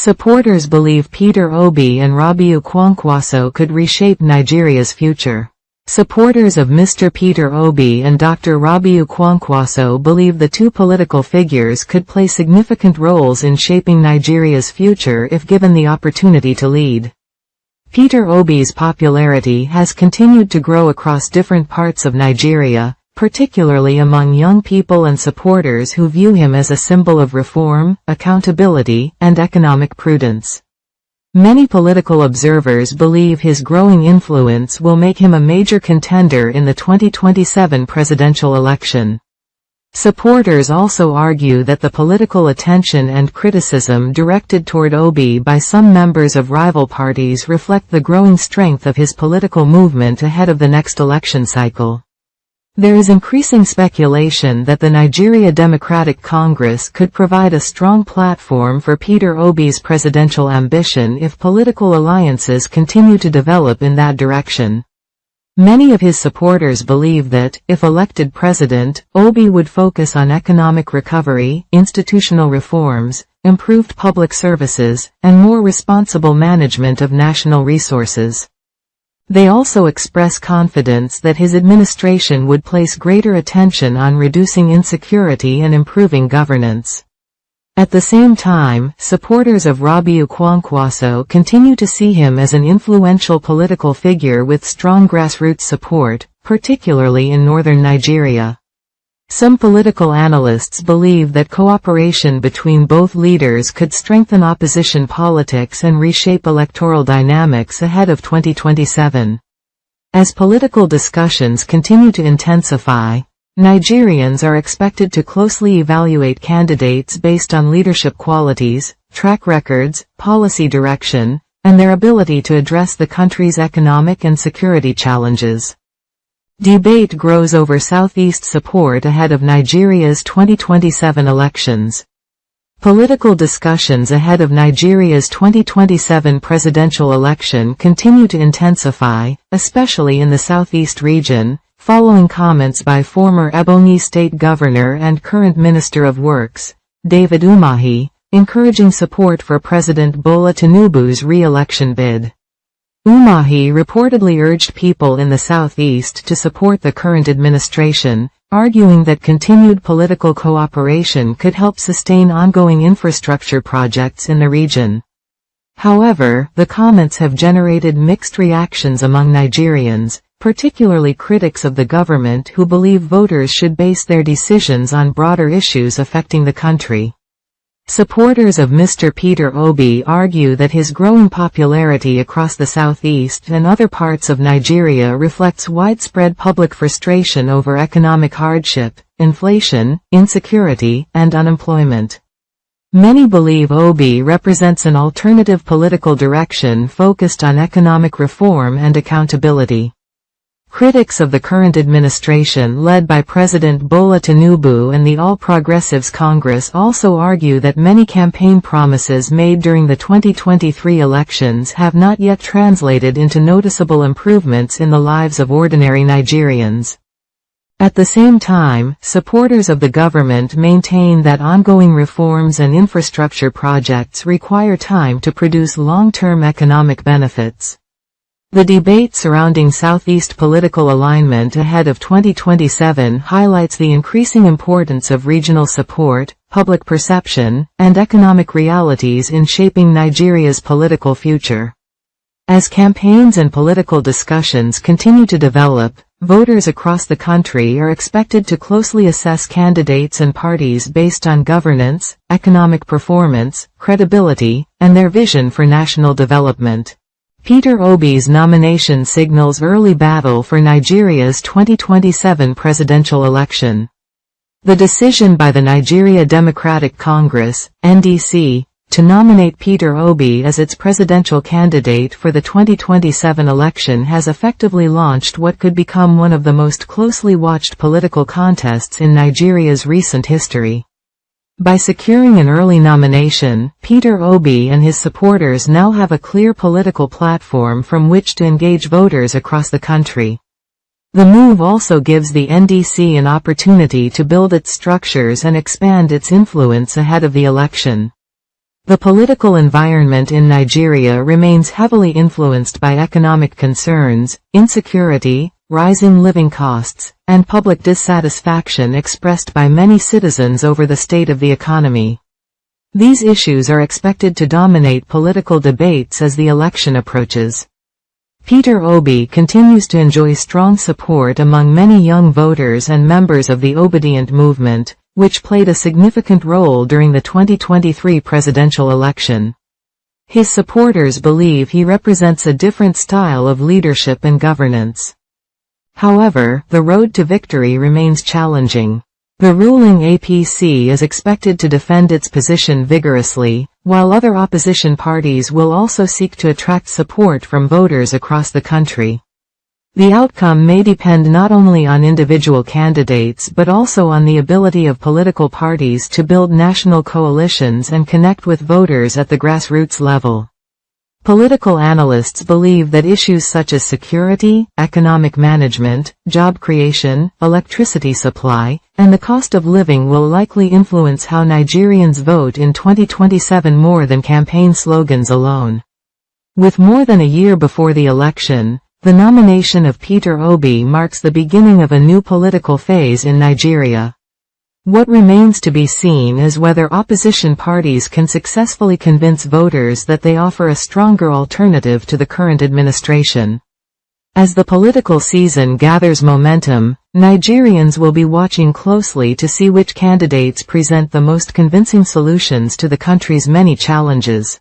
Supporters believe Peter Obi and Rabiu Kwankwaso could reshape Nigeria's future. Supporters of Mr. Peter Obi and Dr. Rabiu Kwankwaso believe the two political figures could play significant roles in shaping Nigeria's future if given the opportunity to lead. Peter Obi's popularity has continued to grow across different parts of Nigeria, particularly among young people and supporters who view him as a symbol of reform, accountability, and economic prudence. Many political observers believe his growing influence will make him a major contender in the 2027 presidential election. Supporters also argue that the political attention and criticism directed toward Obi by some members of rival parties reflect the growing strength of his political movement ahead of the next election cycle. There is increasing speculation that the Nigeria Democratic Congress could provide a strong platform for Peter Obi's presidential ambition if political alliances continue to develop in that direction. Many of his supporters believe that, if elected president, Obi would focus on economic recovery, institutional reforms, improved public services, and more responsible management of national resources. They also express confidence that his administration would place greater attention on reducing insecurity and improving governance. At the same time, supporters of Rabiu Kwankwaso continue to see him as an influential political figure with strong grassroots support, particularly in northern Nigeria. Some political analysts believe that cooperation between both leaders could strengthen opposition politics and reshape electoral dynamics ahead of 2027. As political discussions continue to intensify, Nigerians are expected to closely evaluate candidates based on leadership qualities, track records, policy direction, and their ability to address the country's economic and security challenges. Debate grows over Southeast support ahead of Nigeria's 2027 elections. Political discussions ahead of Nigeria's 2027 presidential election continue to intensify, especially in the Southeast region, following comments by former Ebonyi State Governor and current Minister of Works, David Umahi, encouraging support for President Bola Tinubu's re-election bid. Umahi reportedly urged people in the southeast to support the current administration, arguing that continued political cooperation could help sustain ongoing infrastructure projects in the region. However, the comments have generated mixed reactions among Nigerians, particularly critics of the government who believe voters should base their decisions on broader issues affecting the country. Supporters of Mr. Peter Obi argue that his growing popularity across the southeast and other parts of Nigeria reflects widespread public frustration over economic hardship, inflation, insecurity, and unemployment. Many believe Obi represents an alternative political direction focused on economic reform and accountability. Critics of the current administration led by President Bola Tinubu and the All Progressives Congress also argue that many campaign promises made during the 2023 elections have not yet translated into noticeable improvements in the lives of ordinary Nigerians. At the same time, supporters of the government maintain that ongoing reforms and infrastructure projects require time to produce long-term economic benefits. The debate surrounding Southeast political alignment ahead of 2027 highlights the increasing importance of regional support, public perception, and economic realities in shaping Nigeria's political future. As campaigns and political discussions continue to develop, voters across the country are expected to closely assess candidates and parties based on governance, economic performance, credibility, and their vision for national development. Peter Obi's nomination signals early battle for Nigeria's 2027 presidential election. The decision by the Nigeria Democratic Congress, NDC, to nominate Peter Obi as its presidential candidate for the 2027 election has effectively launched what could become one of the most closely watched political contests in Nigeria's recent history. By securing an early nomination, Peter Obi and his supporters now have a clear political platform from which to engage voters across the country. The move also gives the NDC an opportunity to build its structures and expand its influence ahead of the election. The political environment in Nigeria remains heavily influenced by economic concerns, insecurity, rising living costs, and public dissatisfaction expressed by many citizens over the state of the economy. These issues are expected to dominate political debates as the election approaches. Peter Obi continues to enjoy strong support among many young voters and members of the obedient movement, which played a significant role during the 2023 presidential election. His supporters believe he represents a different style of leadership and governance. However, the road to victory remains challenging. The ruling APC is expected to defend its position vigorously, while other opposition parties will also seek to attract support from voters across the country. The outcome may depend not only on individual candidates but also on the ability of political parties to build national coalitions and connect with voters at the grassroots level. Political analysts believe that issues such as security, economic management, job creation, electricity supply, and the cost of living will likely influence how Nigerians vote in 2027 more than campaign slogans alone. With more than a year before the election, the nomination of Peter Obi marks the beginning of a new political phase in Nigeria. What remains to be seen is whether opposition parties can successfully convince voters that they offer a stronger alternative to the current administration. As the political season gathers momentum, Nigerians will be watching closely to see which candidates present the most convincing solutions to the country's many challenges.